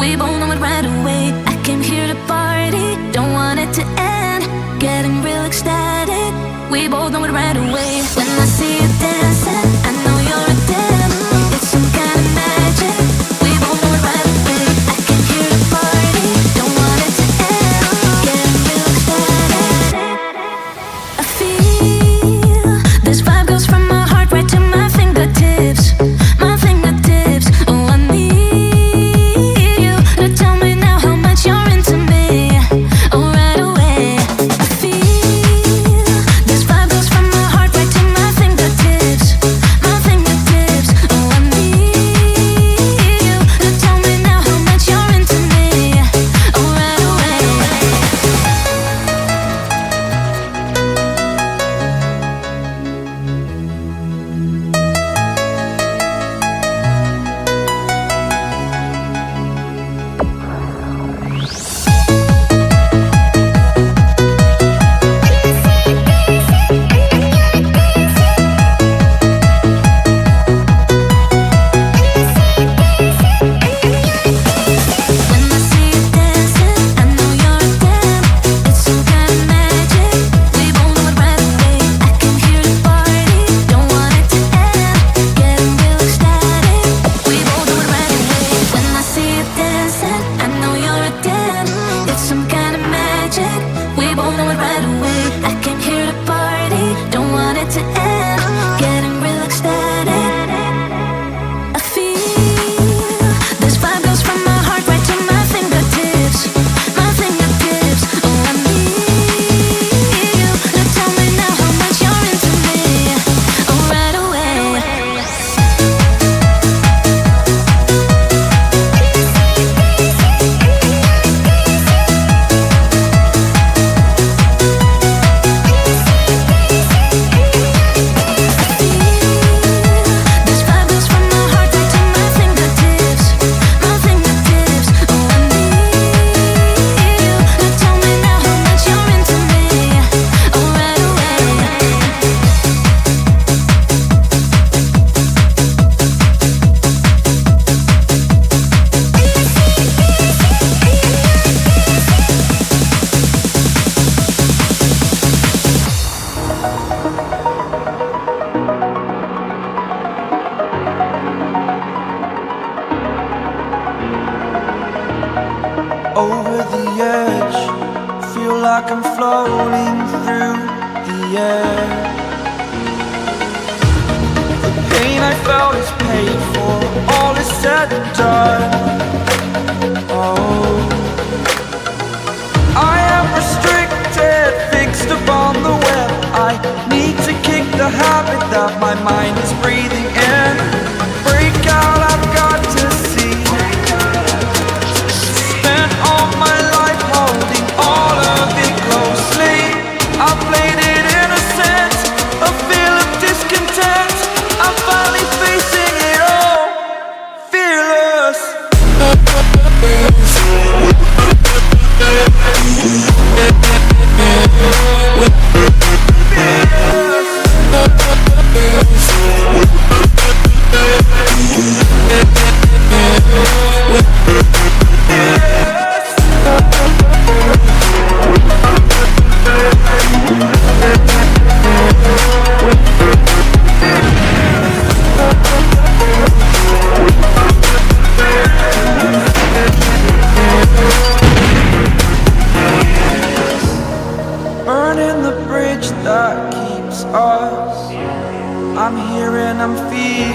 We both know it right away. I came here to party, don't want it to end. Getting real ecstatic. We both know it right away. When I see you dancing, I know you're a damn. It's some kind of magic. We both know it right away. I came here to party, don't want it to end. Getting real ecstatic. I feel this vibe goes from my heart right to my fingertips. My fingertips. Oh, I need you to tell me now how much you're into me. Oh, right away. I feel this vibe goes from my heart right to my fingertips. My fingertips. Oh, I need you to tell me now how much you're into me. Oh, right away. When I see you dancing, I know you're a damn. It's some kind of magic. We both know it right away. I came here to party, don't want it to end. Getting real ecstatic. We both know it right away. When I see you dancing, I know you're a damn. It's some kind of magic. We both know it right away. I came here to party, don't want it to end. Getting real ecstatic. I feel this vibe goes from my heart right to my fingertips. My fingertips. Oh, I need you to tell me now how much you're into me. Oh, right away. This vibe goes from my heart right to my fingertips. My fingertips. Oh, I need you to tell me now how much you're into me. Oh, right away. Over the edge, feel like I'm floating through the air. The pain I felt is paid for, all is said and done. Oh, I am restricted, fixed upon the web. I need to kick the habit that my mind is breathing in. Break out, I've got to see. Spent all my life holding all of it closely. I played it innocent, a feel of discontent. I'm finally facing it all, fearless. Burning the bridge that keeps us. I'm here and I'm feeling